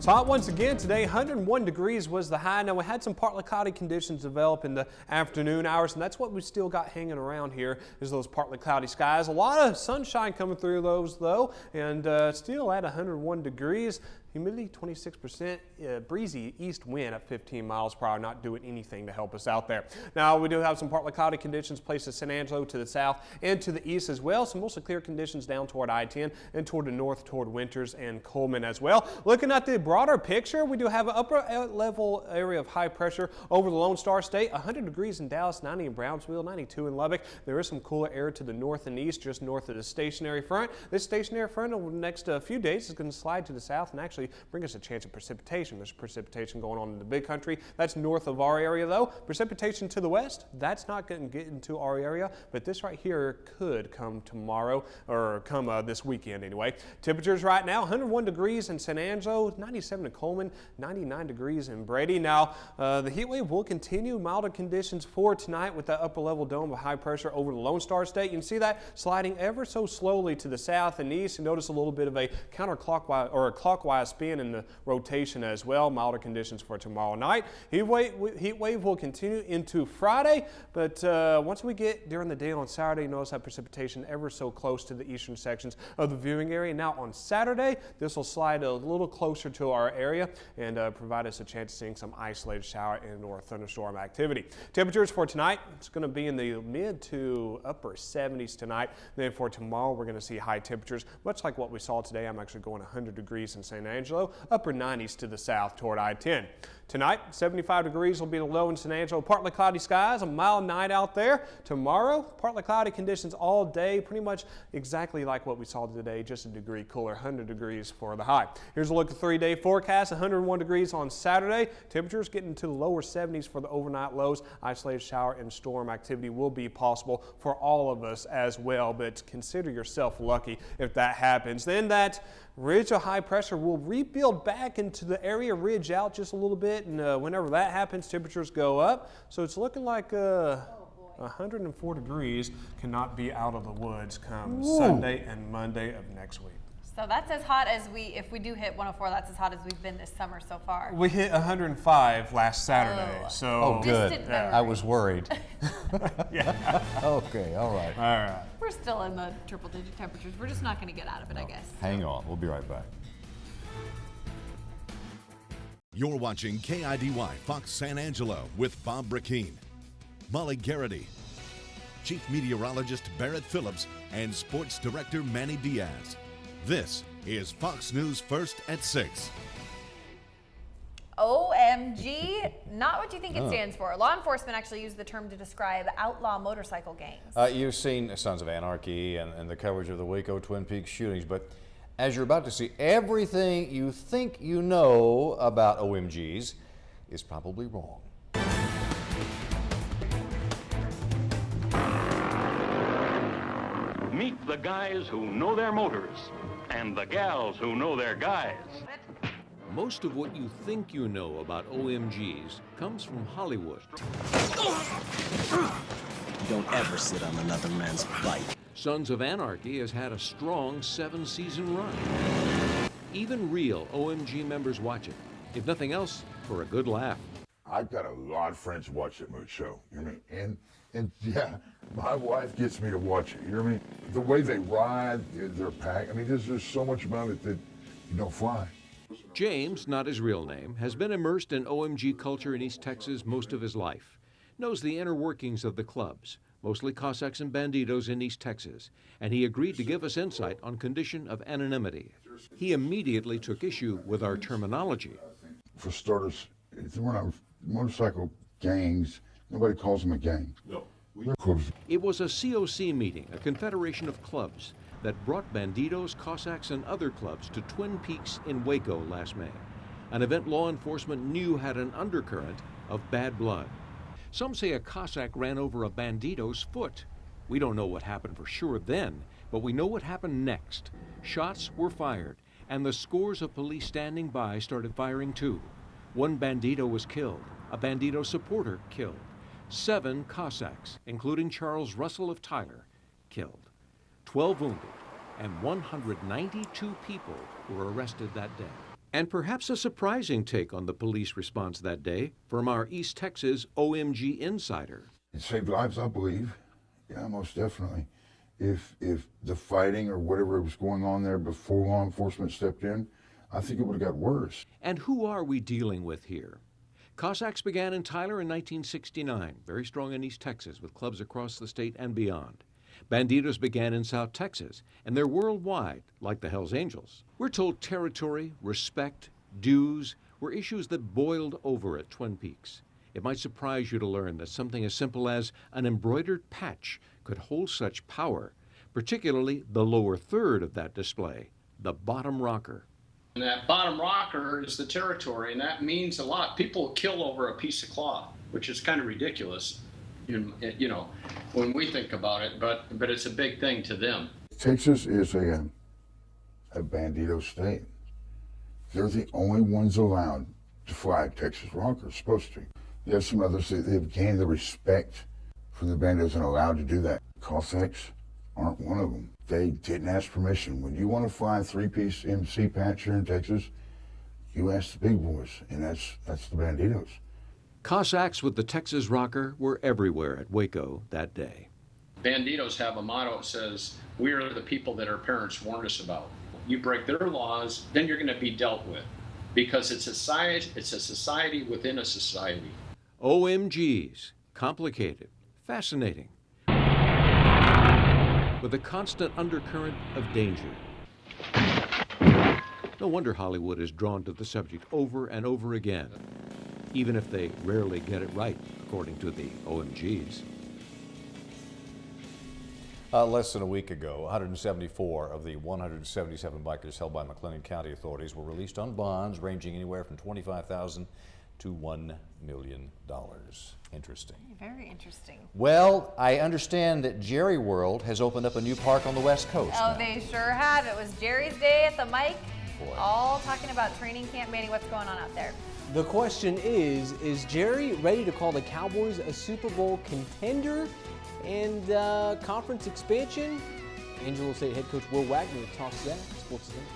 It's hot once again today. 101 degrees was the high. Now we had some partly cloudy conditions develop in the afternoon hours, and that's what we still got hanging around here is those partly cloudy skies. A lot of sunshine coming through those though, and still at 101 degrees. Humidity 26%, breezy east wind at 15 miles per hour, not doing anything to help us out there. Now we do have some partly cloudy conditions placed at San Angelo to the south and to the east as well. Some mostly clear conditions down toward I-10 and toward the north toward Winters and Coleman as well. Looking at the broader picture, we do have an upper level area of high pressure over the Lone Star State. 100 degrees in Dallas, 90 in Brownsville, 92 in Lubbock. There is some cooler air to the north and east just north of the stationary front. This stationary front over the next few days is going to slide to the south and actually bring us a chance of precipitation. There's precipitation going on in the big country. That's north of our area though. Precipitation to the west, that's not going to get into our area, but this right here could come tomorrow or come this weekend anyway. Temperatures right now, 101 degrees in San Angelo, 97 in Coleman, 99 degrees in Brady. Now, the heat wave will continue. Milder conditions for tonight with that upper level dome of high pressure over the Lone Star State. You can see that sliding ever so slowly to the south and east. You notice a little bit of a counterclockwise or a clockwise spin in the rotation as well. Milder conditions for tomorrow night. Heat wave will continue into Friday, but once we get during the day on Saturday, you notice that precipitation ever so close to the eastern sections of the viewing area. Now on Saturday, this will slide a little closer to our area and provide us a chance of seeing some isolated shower and or thunderstorm activity. Temperatures for tonight, it's going to be in the mid to upper 70s tonight. Then for tomorrow, we're going to see high temperatures, much like what we saw today. I'm actually going 100 degrees in San Angelo, upper 90s to the south toward I-10. Tonight, 75 degrees will be the low in San Angelo. Partly cloudy skies, a mild night out there. Tomorrow, partly cloudy conditions all day, pretty much exactly like what we saw today, just a degree cooler, 100 degrees for the high. Here's a look at the 3-day forecast, 101 degrees on Saturday. Temperatures getting to the lower 70s for the overnight lows. Isolated shower and storm activity will be possible for all of us as well, but consider yourself lucky if that happens. Then that ridge of high pressure will rebuild back into the area, ridge out just a little bit, and whenever that happens, temperatures go up. So it's looking like 104 degrees cannot be out of the woods come Sunday and Monday of next week. So that's as hot as if we do hit 104, that's as hot as we've been this summer so far. We hit 105 last Saturday. Oh, so good. Yeah. I was worried. Yeah. Okay, all right. All right. We're still in the triple-digit temperatures. We're just not going to get out of it, I guess. Hang on, we'll be right back. You're watching KIDY Fox San Angelo with Bob Brackeen, Molly Garrity, Chief Meteorologist Barrett Phillips, and Sports Director Manny Diaz. This is Fox News First at 6. OMG, not what you think it stands for. Law enforcement actually used the term to describe outlaw motorcycle gangs. You've seen Sons of Anarchy and the coverage of the Waco Twin Peaks shootings, but as you're about to see, everything you think you know about OMGs is probably wrong. Meet the guys who know their motors and the gals who know their guys. Most of what you think you know about OMGs comes from Hollywood. Don't ever sit on another man's bike. Sons of Anarchy has had a strong 7-season run. Even real OMG members watch it, if nothing else, for a good laugh. I've got a lot of friends who watch that movie show, you know what I mean? And yeah, my wife gets me to watch it, you know what I mean? The way they ride, their pack, I mean, there's so much about it that you don't fly. James, not his real name, has been immersed in OMG culture in East Texas most of his life. Knows the inner workings of the clubs, mostly Cossacks and Banditos in East Texas, and he agreed to give us insight on condition of anonymity. He immediately took issue with our terminology. For starters, we're not motorcycle gangs. Nobody calls them a gang. No. It was a COC meeting, a confederation of clubs, that brought Banditos, Cossacks, and other clubs to Twin Peaks in Waco last May. An event law enforcement knew had an undercurrent of bad blood. Some say a Cossack ran over a Bandito's foot. We don't know what happened for sure then, but we know what happened next. Shots were fired, and the scores of police standing by started firing too. One Bandito was killed, a Bandito supporter killed. 7 Cossacks, including Charles Russell of Tyler, killed. 12 wounded, and 192 people were arrested that day. And perhaps a surprising take on the police response that day from our East Texas OMG insider. It saved lives, I believe. Yeah, most definitely. If the fighting or whatever was going on there before law enforcement stepped in, I think it would have got worse. And who are we dealing with here? Cossacks began in Tyler in 1969, very strong in East Texas with clubs across the state and beyond. Bandidos began in South Texas, and they're worldwide, like the Hells Angels. We're told territory, respect, dues were issues that boiled over at Twin Peaks. It might surprise you to learn that something as simple as an embroidered patch could hold such power, particularly the lower third of that display, the bottom rocker. And that bottom rocker is the territory, and that means a lot. People kill over a piece of cloth, which is kind of ridiculous, you know, when we think about it, but it's a big thing to them. Texas is a bandito state. They're the only ones allowed to fly Texas rockers, supposed to. You have some others that they've gained the respect from the banditos and allowed to do that. Cossacks aren't one of them. They didn't ask permission. When you want to fly a three-piece MC patch here in Texas, you ask the big boys, and that's the banditos. Cossacks with the Texas rocker were everywhere at Waco that day. Banditos have a motto that says, "We are the people that our parents warned us about." You break their laws, then you're going to be dealt with, because it's a society within a society. OMGs, complicated, fascinating, with a constant undercurrent of danger. No wonder Hollywood is drawn to the subject over and over again, even if they rarely get it right, according to the OMGs. Less than a week ago, 174 of the 177 bikers held by McLennan County authorities were released on bonds ranging anywhere from $25,000 to $1 million. Interesting. Very interesting. Well, I understand that Jerry World has opened up a new park on the West Coast. Oh, now. they sure have. It was Jerry's day at the mic. Boy. All talking about training camp. Manny, what's going on out there? The question is Jerry ready to call the Cowboys a Super Bowl contender and conference expansion? Angelo State head coach Will Wagner talks that. Sports Events.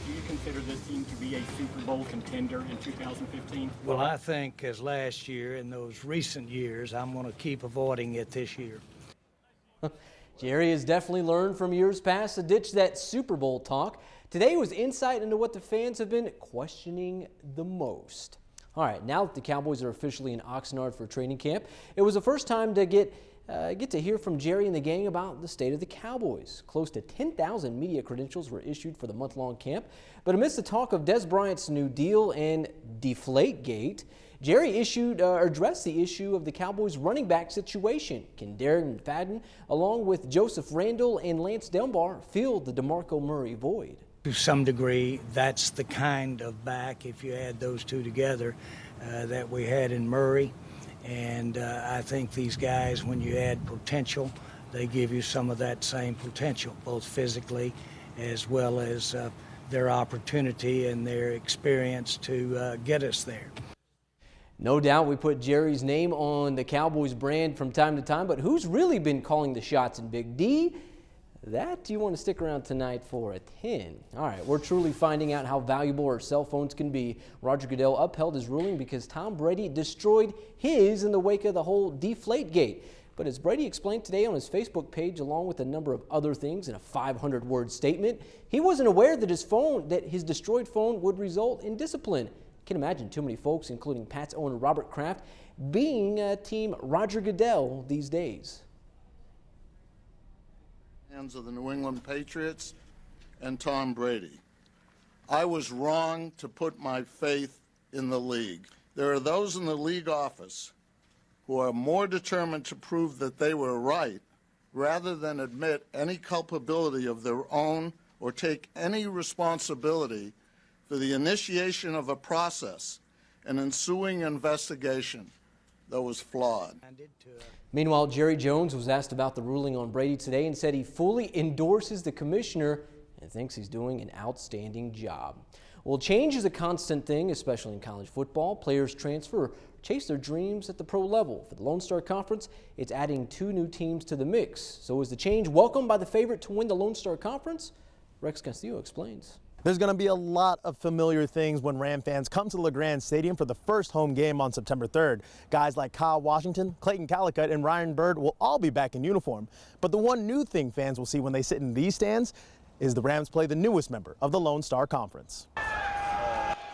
Do you consider this team to be a Super Bowl contender in 2015? Well, I think as last year and those recent years, I'm going to keep avoiding it this year. Jerry has definitely learned from years past to ditch that Super Bowl talk. Today was insight into what the fans have been questioning the most. All right, now that the Cowboys are officially in Oxnard for training camp, it was the first time to get to hear from Jerry and the gang about the state of the Cowboys. Close to 10,000 media credentials were issued for the month-long camp, but amidst the talk of Des Bryant's new deal and Deflategate, Jerry addressed the issue of the Cowboys' running back situation. Can Darren McFadden, along with Joseph Randall and Lance Delbar, fill the DeMarco Murray void? To some degree, that's the kind of back, if you add those two together, that we had in Murray. And I think these guys, when you add potential, they give you some of that same potential, both physically as well as their opportunity and their experience to get us there. No doubt we put Jerry's name on the Cowboys brand from time to time, but who's really been calling the shots in Big D? That you want to stick around tonight for at 10. All right, we're truly finding out how valuable our cell phones can be. Roger Goodell upheld his ruling because Tom Brady destroyed his in the wake of the whole Deflategate. But as Brady explained today on his Facebook page, along with a number of other things in a 500-word statement, he wasn't aware that his destroyed phone would result in discipline. Can't imagine too many folks, including Pats owner Robert Kraft, being Team Roger Goodell these days. Hands of the New England Patriots and Tom Brady. I was wrong to put my faith in the league. There are those in the league office who are more determined to prove that they were right rather than admit any culpability of their own or take any responsibility for the initiation of a process and ensuing investigation that was flawed. Meanwhile, Jerry Jones was asked about the ruling on Brady today and said he fully endorses the commissioner and thinks he's doing an outstanding job. Well, change is a constant thing, especially in college football. Players transfer or chase their dreams at the pro level. For the Lone Star Conference, it's adding 2 new teams to the mix. So is the change welcomed by the favorite to win the Lone Star Conference? Rex Castillo explains. There's going to be a lot of familiar things when Ram fans come to LeGrand Stadium for the first home game on September 3rd. Guys like Kyle Washington, Clayton Calicut, and Ryan Bird will all be back in uniform. But the one new thing fans will see when they sit in these stands is the Rams play the newest member of the Lone Star Conference.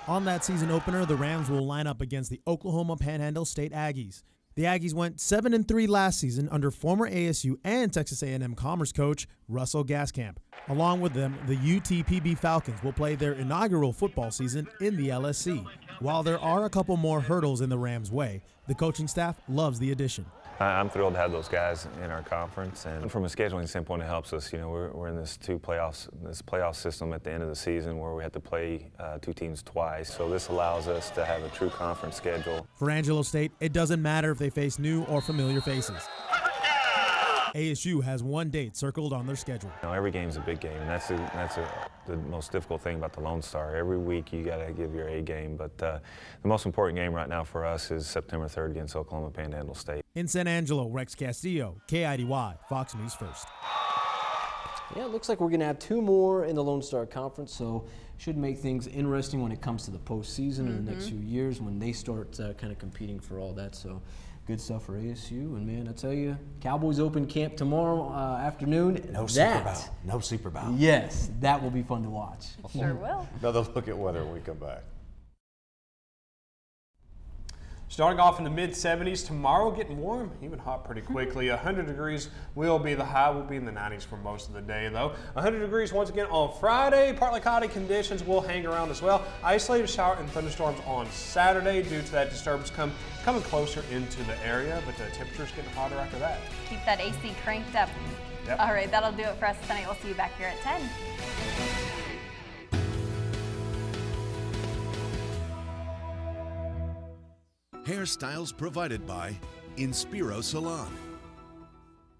On that season opener, the Rams will line up against the Oklahoma Panhandle State Aggies. The Aggies went 7-3 last season under former ASU and Texas A&M Commerce coach Russell Gaskamp. Along with them, the UTPB Falcons will play their inaugural football season in the LSC. While there are a couple more hurdles in the Rams' way, the coaching staff loves the addition. I'm thrilled to have those guys in our conference, and from a scheduling standpoint, it helps us. You know, we're in this playoff system at the end of the season where we have to play 2 teams twice. So this allows us to have a true conference schedule. For Angelo State, it doesn't matter if they face new or familiar faces. ASU has 1 date circled on their schedule. You know, every game's a big game, and that's the most difficult thing about the Lone Star. Every week you got to give your A game, but the most important game right now for us is September 3rd against Oklahoma Panhandle State. In San Angelo, Rex Castillo, KIDY, Fox News First. Yeah, it looks like we're going to have 2 more in the Lone Star Conference, so should make things interesting when it comes to the postseason in the next few years when they start kind of competing for all that. So good stuff for ASU. And, man, I tell you, Cowboys open camp tomorrow afternoon. No Super Bowl. No Super Bowl. Yes, that will be fun to watch. Sure will. Another look at weather when we come back. Starting off in the mid-70s, tomorrow getting warm, even hot pretty quickly. 100 degrees will be the high. We'll be in the 90s for most of the day, though. 100 degrees once again on Friday. Partly cloudy conditions will hang around as well. Isolated shower and thunderstorms on Saturday due to that disturbance coming closer into the area, but the temperature's getting hotter after that. Keep that AC cranked up. Yep. All right, that'll do it for us tonight. We'll see you back here at 10. Hairstyles provided by Inspiro Salon.